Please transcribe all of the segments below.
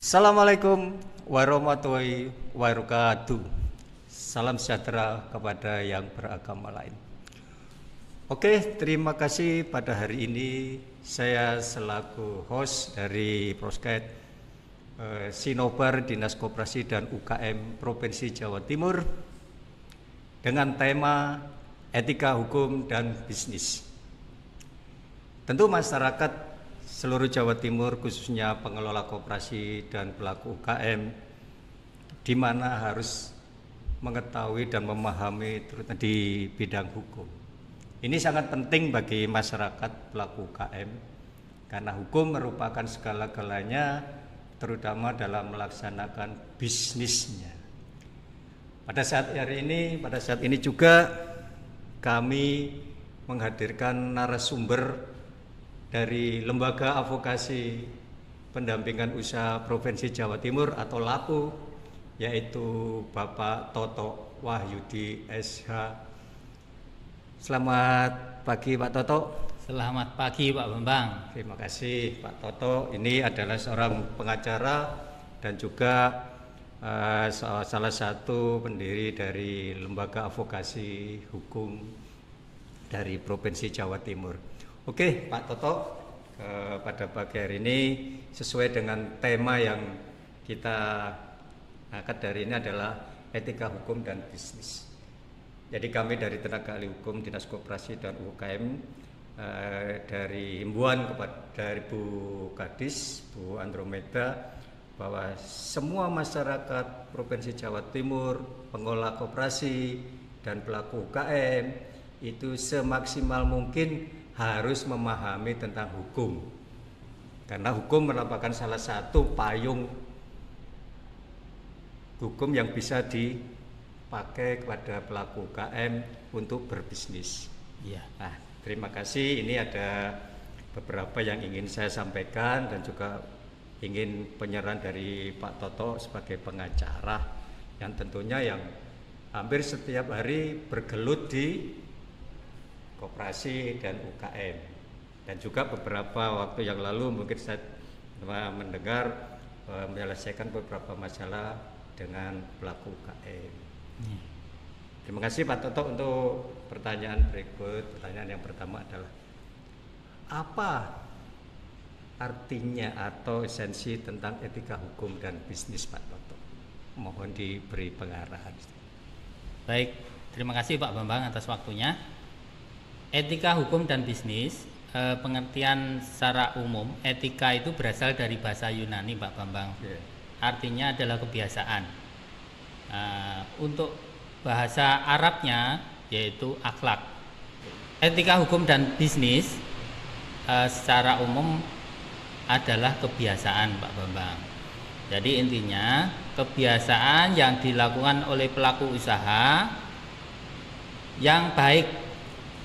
Assalamualaikum warahmatullahi wabarakatuh. Salam sejahtera kepada yang beragama lain. Oke, terima kasih. Pada hari ini saya selaku host dari Prosket Sinobar Dinas Koperasi dan UKM Provinsi Jawa Timur dengan tema etika hukum dan bisnis. Tentu masyarakat seluruh Jawa Timur, khususnya pengelola koperasi dan pelaku UKM, di mana harus mengetahui dan memahami terutama di bidang hukum. Ini sangat penting bagi masyarakat pelaku UKM, karena hukum merupakan segala-galanya, terutama dalam melaksanakan bisnisnya. Pada saat ini juga kami menghadirkan narasumber dari Lembaga Advokasi Pendampingan Usaha Provinsi Jawa Timur atau LAPU, yaitu Bapak Toto Wahyudi SH. Selamat pagi Pak Toto. Selamat pagi Pak Bambang. Terima kasih Pak Toto. Ini adalah seorang pengacara dan juga salah satu pendiri dari Lembaga Advokasi Hukum dari Provinsi Jawa Timur. Oke Pak Toto, pada pagi hari ini sesuai dengan tema yang kita angkat dari ini adalah etika hukum dan bisnis. Jadi kami dari tenaga ahli hukum Dinas Koperasi dan UKM dari himbauan dari Bu Kadis, Bu Andromeda, bahwa semua masyarakat Provinsi Jawa Timur, pengelola koperasi dan pelaku UKM itu semaksimal mungkin harus memahami tentang hukum, karena hukum merupakan salah satu payung hukum yang bisa dipakai kepada pelaku UKM untuk berbisnis. Ya. Nah, terima kasih. Ini ada beberapa yang ingin saya sampaikan dan juga ingin penyerahan dari Pak Toto sebagai pengacara yang tentunya yang hampir setiap hari bergelut di koperasi dan UKM, dan juga beberapa waktu yang lalu mungkin saya mendengar menyelesaikan beberapa masalah dengan pelaku UKM. Terima kasih Pak Toto. Untuk pertanyaan berikut, pertanyaan yang pertama adalah apa artinya atau esensi tentang etika hukum dan bisnis Pak Toto? Mohon diberi pengarahan. Baik, terima kasih Pak Bambang atas waktunya. Etika hukum dan bisnis, pengertian secara umum, etika itu berasal dari bahasa Yunani Pak Bambang. Artinya adalah kebiasaan. Untuk bahasa Arabnya yaitu akhlak. Etika hukum dan bisnis secara umum adalah kebiasaan Pak Bambang. Jadi intinya kebiasaan yang dilakukan oleh pelaku usaha yang baik.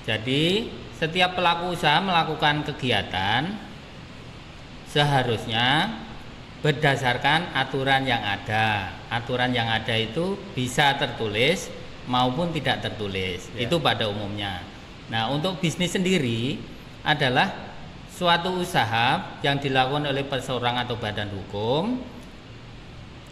Jadi setiap pelaku usaha melakukan kegiatan seharusnya berdasarkan aturan yang ada. Aturan yang ada itu bisa tertulis maupun tidak tertulis. Itu pada umumnya. Nah, untuk bisnis sendiri adalah suatu usaha yang dilakukan oleh perseorangan atau badan hukum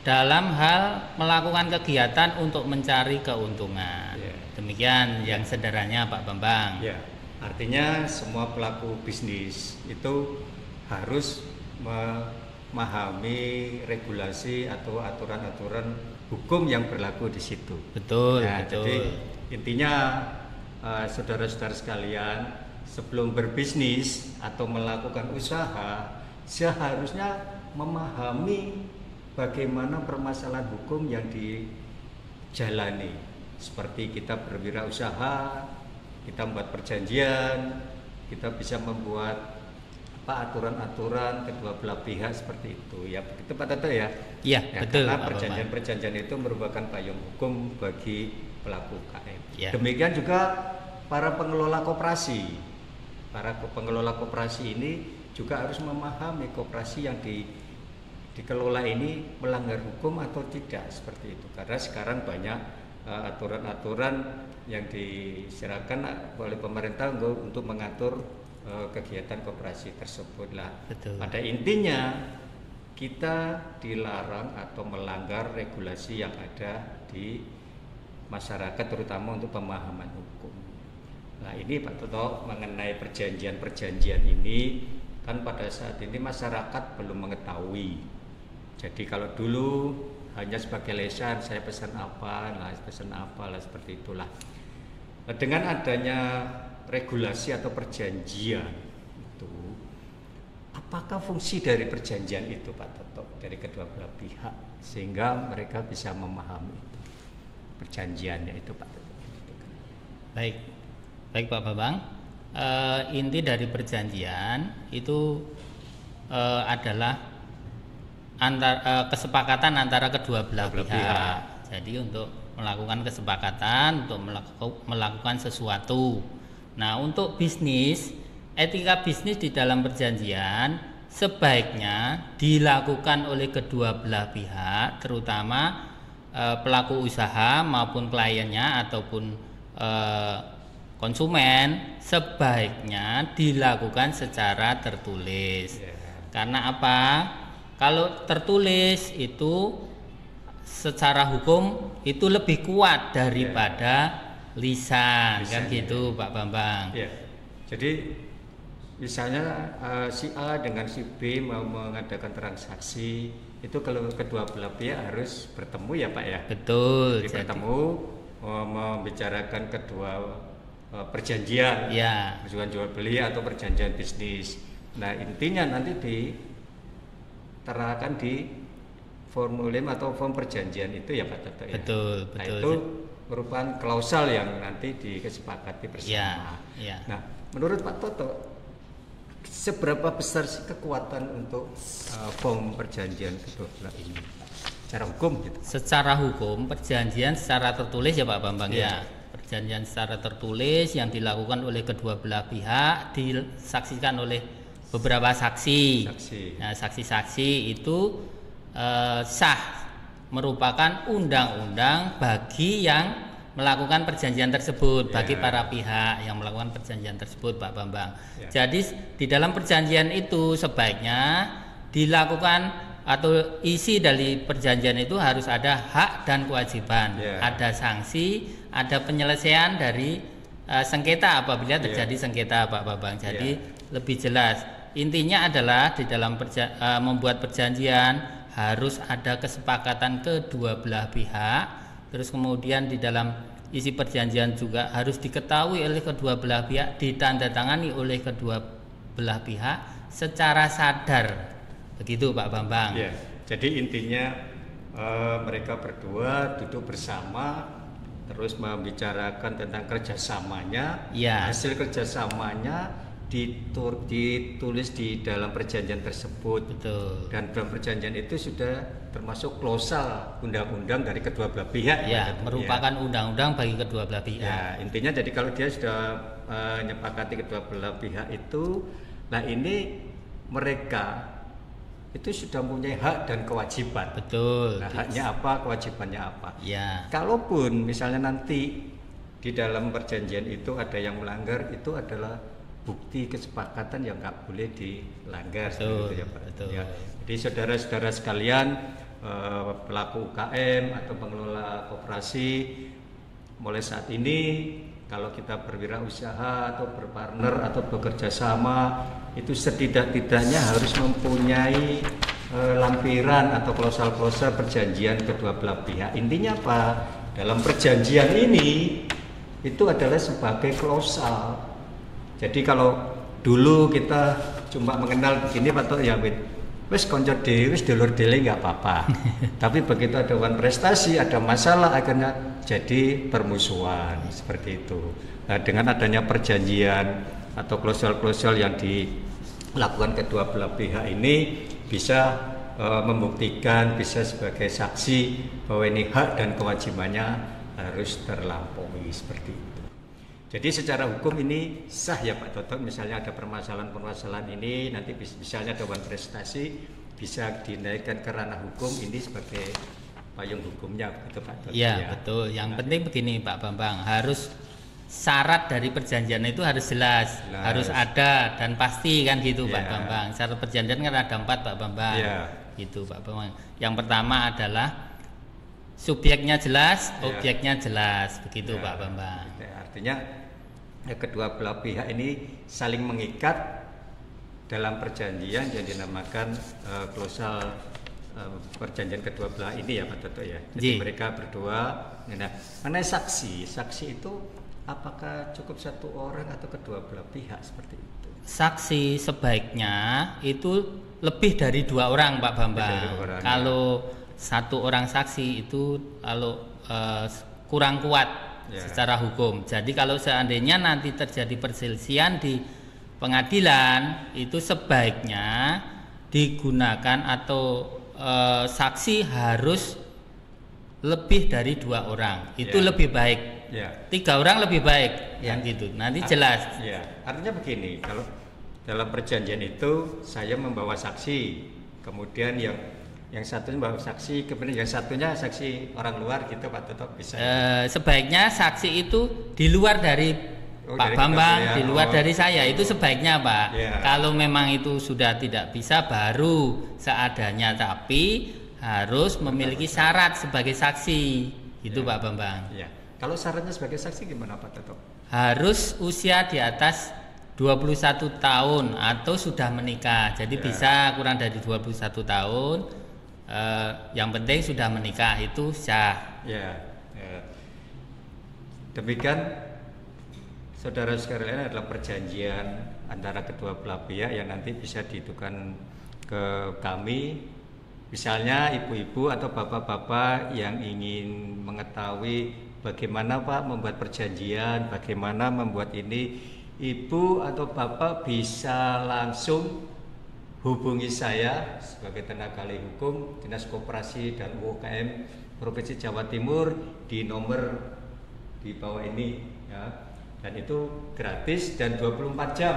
dalam hal melakukan kegiatan untuk mencari keuntungan. Demikian yang sederhananya Pak Bambang. Ya, artinya semua pelaku bisnis itu harus memahami regulasi atau aturan-aturan hukum yang berlaku di situ. Betul, nah, betul. Jadi intinya saudara-saudara sekalian, sebelum berbisnis atau melakukan usaha, seharusnya memahami bagaimana permasalahan hukum yang dijalani. Seperti kita berwirausaha, kita membuat perjanjian, kita bisa membuat aturan-aturan kedua belah pihak seperti itu. Ya begitu Pak Toto ya. Iya, betul. Karena perjanjian-perjanjian itu merupakan payung hukum bagi pelaku UKM. Ya. Demikian juga para pengelola koperasi. Para pengelola koperasi ini juga harus memahami koperasi yang dikelola ini melanggar hukum atau tidak, seperti itu. Karena sekarang banyak aturan-aturan yang diserahkan oleh pemerintah untuk mengatur kegiatan koperasi tersebut lah. Betul. Pada intinya kita dilarang atau melanggar regulasi yang ada di masyarakat, terutama untuk pemahaman hukum. Nah ini Pak Toto, mengenai perjanjian-perjanjian ini kan pada saat ini masyarakat belum mengetahui. Jadi kalau dulu hanya sebagai lesan, saya pesan apa, lah seperti itulah. Nah, dengan adanya regulasi atau perjanjian itu, apakah fungsi dari perjanjian itu Pak Toto dari kedua belah pihak sehingga mereka bisa memahami itu, perjanjiannya itu Pak Toto? Baik Pak Bambang, inti dari perjanjian itu adalah kesepakatan antara kedua belah pihak. Jadi untuk melakukan kesepakatan untuk melakukan sesuatu. Nah, untuk bisnis, etika bisnis di dalam perjanjian sebaiknya dilakukan oleh kedua belah pihak, terutama pelaku usaha maupun kliennya ataupun konsumen, sebaiknya dilakukan secara tertulis. Karena apa? Kalau tertulis itu secara hukum itu lebih kuat daripada lisan, kan gitu Pak Bambang. Jadi misalnya si A dengan si B mau mengadakan transaksi, itu kalau kedua belah pihak harus bertemu ya Pak ya. Betul. Jadi bertemu membicarakan kedua perjanjian, perjanjian jual beli atau perjanjian bisnis. Nah intinya nanti diterangkan di formulir atau form perjanjian itu ya Pak Toto ya. Betul. Nah itu merupakan klausal yang nanti disepakati bersama. Nah menurut Pak Toto, seberapa besar sih kekuatan untuk form perjanjian kedua belah ini secara hukum gitu? Secara hukum perjanjian secara tertulis ya Pak Bambang ya. Perjanjian secara tertulis yang dilakukan oleh kedua belah pihak disaksikan oleh beberapa saksi. Nah, saksi-saksi itu sah, merupakan undang-undang bagi yang melakukan perjanjian tersebut, bagi para pihak yang melakukan perjanjian tersebut Pak Bambang. Jadi di dalam perjanjian itu sebaiknya dilakukan atau isi dari perjanjian itu harus ada hak dan kewajiban, ada sanksi, ada penyelesaian dari sengketa apabila terjadi sengketa Pak Bambang. Jadi lebih jelas. Intinya adalah di dalam membuat perjanjian harus ada kesepakatan kedua belah pihak. Terus kemudian di dalam isi perjanjian juga harus diketahui oleh kedua belah pihak, ditandatangani oleh kedua belah pihak secara sadar. Begitu Pak Bambang. Jadi intinya mereka berdua duduk bersama, terus membicarakan tentang kerjasamanya. Hasil kerjasamanya ditulis di dalam perjanjian tersebut. Betul. Dan dalam perjanjian itu sudah termasuk klausal undang-undang dari kedua belah pihak. Merupakan undang-undang bagi kedua belah pihak. Intinya jadi kalau dia sudah menyepakati kedua belah pihak itu, nah ini mereka itu sudah mempunyai hak dan kewajiban. Betul. Nah, haknya apa, kewajibannya apa. Kalaupun misalnya nanti di dalam perjanjian itu ada yang melanggar, itu adalah bukti kesepakatan yang nggak boleh dilanggar. Betul, ya Pak. Betul. Jadi saudara-saudara sekalian, pelaku UKM atau pengelola koperasi, mulai saat ini kalau kita berwirausaha atau berpartner atau bekerja sama, itu setidak-tidaknya harus mempunyai lampiran atau klausal-klausal perjanjian kedua belah pihak. Intinya apa? Dalam perjanjian ini itu adalah sebagai klausal. Jadi kalau dulu kita cuma mengenal begini Pak Tok ya, wis konco dhewe, wis dulur dhewe nggak apa-apa. Tapi begitu ada wan prestasi, ada masalah, akhirnya jadi permusuhan seperti itu. Nah, dengan adanya perjanjian atau klausal-klausal yang dilakukan kedua belah pihak ini bisa membuktikan, bisa sebagai saksi bahwa ini hak dan kewajibannya harus terlampaui seperti itu. Jadi secara hukum ini sah ya Pak Toto, misalnya ada permasalahan-permasalahan ini nanti misalnya dewan prestasi bisa dinaikkan ke ranah hukum, ini sebagai payung hukumnya gitu Pak Toto. Ya betul, yang penting begini Pak Bambang, harus syarat dari perjanjian itu harus jelas, harus ada dan pasti kan gitu Pak Bambang. Syarat perjanjian kan ada 4 Pak Bambang. Gitu Pak Bambang. Yang pertama adalah subjeknya jelas, objeknya jelas, begitu Pak Bambang. Artinya kedua belah pihak ini saling mengikat dalam perjanjian yang dinamakan klausal perjanjian kedua belah ini ya Pak Toto ya. Jadi mereka berdua. Nah, mengenai saksi itu apakah cukup satu orang atau kedua belah pihak seperti itu? Saksi sebaiknya itu lebih dari 2 orang Pak Bambang. Kalau satu orang saksi itu kalau kurang kuat secara hukum. Jadi kalau seandainya nanti terjadi perselisihan di pengadilan, itu sebaiknya digunakan atau saksi harus lebih dari 2 orang. Itu lebih baik. 3 orang lebih baik, yang gitu. Nanti jelas. Artinya begini, kalau dalam perjanjian itu saya membawa saksi, kemudian yang satunya bawa saksi, kemudian yang satunya saksi orang luar gitu Pak Toto bisa. Sebaiknya saksi itu di luar dari Pak Bambang, di luar dari saya, itu sebaiknya Pak. Kalau memang itu sudah tidak bisa, baru seadanya, tapi harus memiliki syarat sebagai saksi, itu Pak Bambang. Kalau syaratnya sebagai saksi gimana Pak Toto? Harus usia di atas 21 tahun atau sudah menikah. Jadi bisa kurang dari 21 tahun. Yang penting sudah menikah, itu sah. Demikian saudara sekalian adalah perjanjian antara kedua belah pihak yang nanti bisa dihitungkan ke kami. Misalnya ibu-ibu atau bapak-bapak yang ingin mengetahui bagaimana Pak membuat perjanjian, bagaimana membuat ini, ibu atau bapak bisa langsung hubungi saya sebagai tenaga ahli hukum Dinas Koperasi dan UKM Provinsi Jawa Timur di nomor di bawah ini ya. Dan itu gratis dan 24 jam.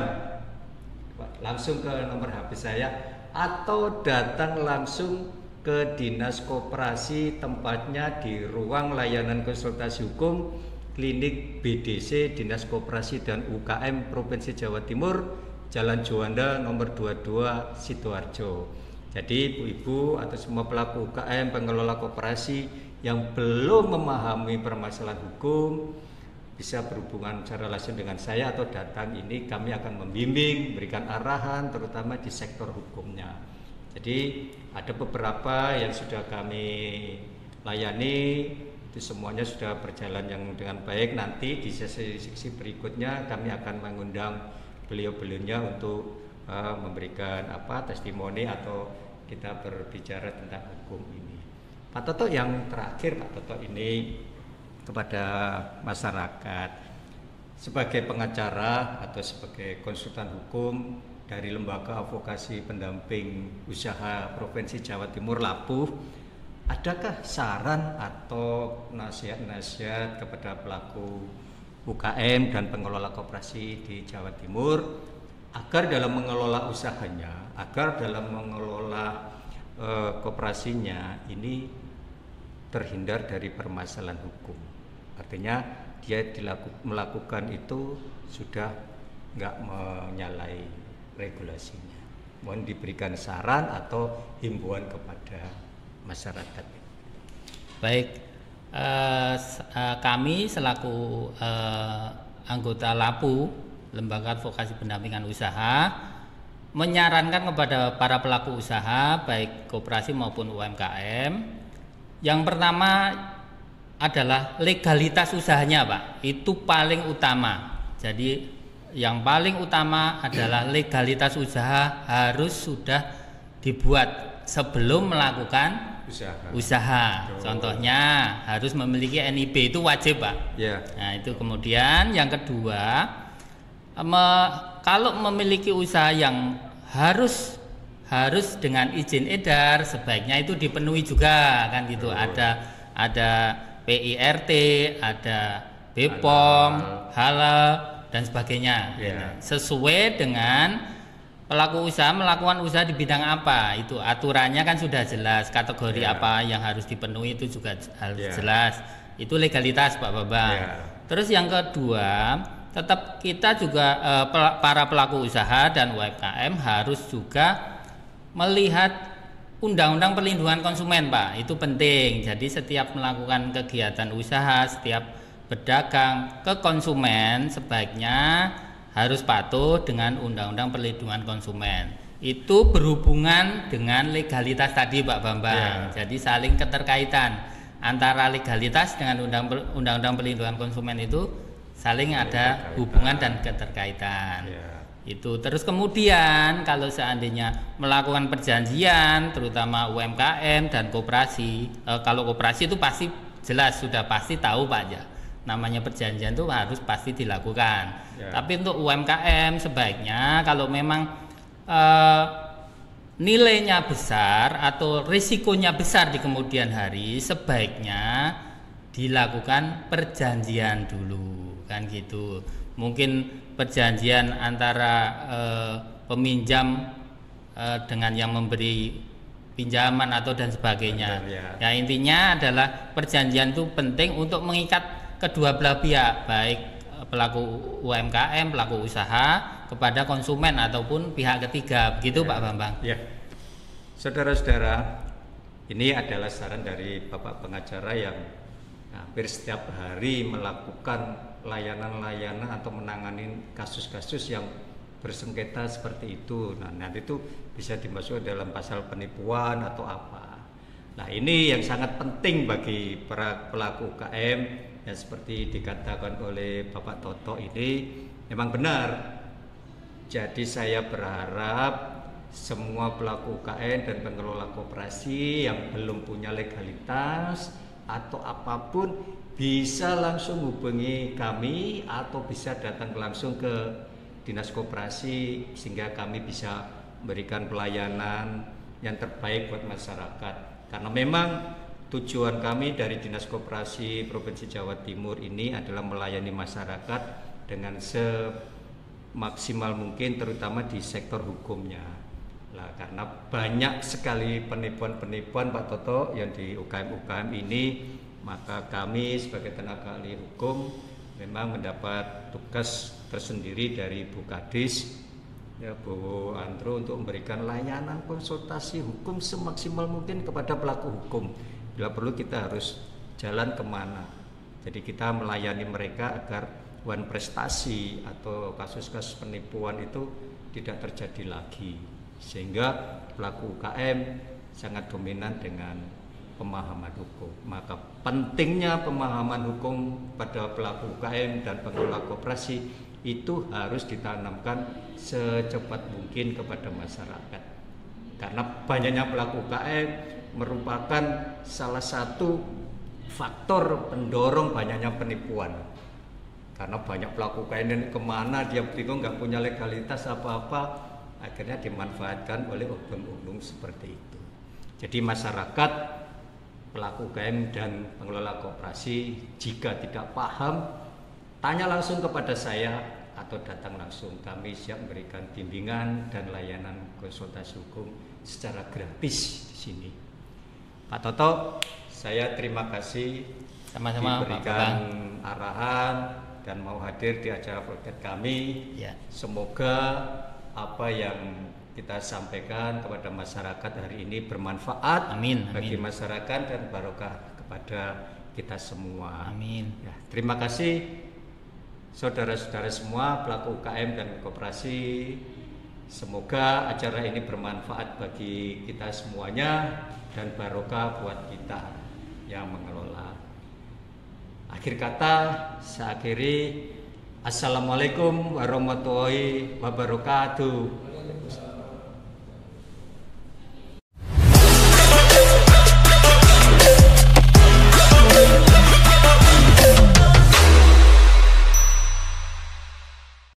Langsung ke nomor HP saya atau datang langsung ke Dinas Koperasi, tempatnya di ruang layanan konsultasi hukum Klinik BDC Dinas Koperasi dan UKM Provinsi Jawa Timur, Jalan Juanda nomor 22 Sidoarjo. Jadi ibu-ibu atau semua pelaku UKM, pengelola koperasi yang belum memahami permasalahan hukum bisa berhubungan secara langsung dengan saya atau datang ini, kami akan membimbing, memberikan arahan terutama di sektor hukumnya. Jadi ada beberapa yang sudah kami layani, itu semuanya sudah berjalan yang dengan baik. Nanti di sesi berikutnya kami akan mengundang beliau-beliaunya untuk memberikan testimoni atau kita berbicara tentang hukum ini. Pak Toto, yang terakhir Pak Toto ini kepada masyarakat sebagai pengacara atau sebagai konsultan hukum dari Lembaga Advokasi Pendamping Usaha Provinsi Jawa Timur Labuh, adakah saran atau nasihat-nasihat kepada pelaku UKM dan pengelola koperasi di Jawa Timur agar dalam mengelola usahanya, agar dalam mengelola koperasinya ini terhindar dari permasalahan hukum? Artinya dia melakukan itu sudah nggak menyalahi regulasinya. Mohon diberikan saran atau himbauan kepada masyarakat. Baik. Kami selaku anggota LAPU, Lembaga Advokasi Pendampingan Usaha, menyarankan kepada para pelaku usaha baik koperasi maupun UMKM, yang pertama adalah legalitas usahanya Pak, itu paling utama. Jadi yang paling utama adalah legalitas usaha harus sudah dibuat sebelum melakukan usaha. Contohnya harus memiliki NIB, itu wajib Pak. Nah itu. Kemudian yang kedua, kalau memiliki usaha yang harus dengan izin edar, sebaiknya itu dipenuhi juga kan gitu. Ada PIRT, ada BPOM, halal dan sebagainya. Sesuai dengan pelaku usaha melakukan usaha di bidang apa, itu aturannya kan sudah jelas, kategori apa yang harus dipenuhi itu juga harus jelas. Itu legalitas Pak Bambang. Terus yang kedua, tetap kita juga para pelaku usaha dan UMKM harus juga melihat Undang-undang perlindungan konsumen, Pak, itu penting. Jadi setiap melakukan kegiatan usaha, setiap berdagang ke konsumen sebaiknya harus patuh dengan Undang-undang perlindungan konsumen. Itu berhubungan dengan legalitas tadi, Pak Bambang. Jadi saling keterkaitan antara legalitas dengan Undang-Undang perlindungan konsumen itu saling ada hubungan dan keterkaitan. Itu terus kemudian kalau seandainya melakukan perjanjian terutama UMKM dan koperasi, kalau koperasi itu pasti jelas sudah pasti tahu Pak ya, namanya perjanjian itu harus pasti dilakukan. Tapi untuk UMKM sebaiknya kalau memang nilainya besar atau risikonya besar di kemudian hari, sebaiknya dilakukan perjanjian dulu, kan gitu. Mungkin perjanjian antara peminjam dengan yang memberi pinjaman atau dan sebagainya. Ya intinya adalah perjanjian itu penting untuk mengikat kedua belah pihak, baik pelaku UMKM, pelaku usaha kepada konsumen ataupun pihak ketiga. Begitu Pak Bambang. Ya. Saudara-saudara, ini adalah saran dari Bapak pengacara yang hampir setiap hari melakukan layanan-layanan atau menangani kasus-kasus yang bersengketa seperti itu. Nah, nanti itu bisa dimasukkan dalam pasal penipuan atau apa. Nah, ini yang sangat penting bagi para pelaku UKM yang seperti dikatakan oleh Bapak Toto ini memang benar. Jadi saya berharap semua pelaku UKM dan pengelola koperasi yang belum punya legalitas atau apapun bisa langsung hubungi kami atau bisa datang langsung ke Dinas Koperasi sehingga kami bisa memberikan pelayanan yang terbaik buat masyarakat. Karena memang tujuan kami dari Dinas Koperasi Provinsi Jawa Timur ini adalah melayani masyarakat dengan semaksimal mungkin terutama di sektor hukumnya. Nah, karena banyak sekali penipuan-penipuan Pak Toto yang di UKM-UKM ini, maka kami sebagai tenaga ahli hukum memang mendapat tugas tersendiri dari Bu Kadis, ya Bu Andro, untuk memberikan layanan konsultasi hukum semaksimal mungkin kepada pelaku hukum. Bila perlu kita harus jalan kemana. Jadi kita melayani mereka agar wan prestasi atau kasus-kasus penipuan itu tidak terjadi lagi. Sehingga pelaku UKM sangat dominan dengan pemahaman hukum. Maka pentingnya pemahaman hukum pada pelaku UKM dan pengelola koperasi itu harus ditanamkan secepat mungkin kepada masyarakat. Karena banyaknya pelaku UKM merupakan salah satu faktor pendorong banyaknya penipuan. Karena banyak pelaku UKM ini kemana dia bingung, nggak punya legalitas apa-apa, akhirnya dimanfaatkan oleh oknum-oknum seperti itu. Jadi masyarakat, pelaku UKM dan pengelola koperasi jika tidak paham, tanya langsung kepada saya atau datang langsung. Kami siap memberikan bimbingan dan layanan konsultasi hukum secara gratis di sini. Pak Toto, saya terima kasih sama-sama diberikan arahan dan mau hadir di acara podcast kami. Semoga apa yang kita sampaikan kepada masyarakat hari ini bermanfaat bagi masyarakat dan barokah kepada kita semua. Ya, terima kasih saudara-saudara semua pelaku UKM dan koperasi. Semoga acara ini bermanfaat bagi kita semuanya dan barokah buat kita yang mengelola. Akhir kata saya akhiri. Assalamualaikum warahmatullahi wabarakatuh.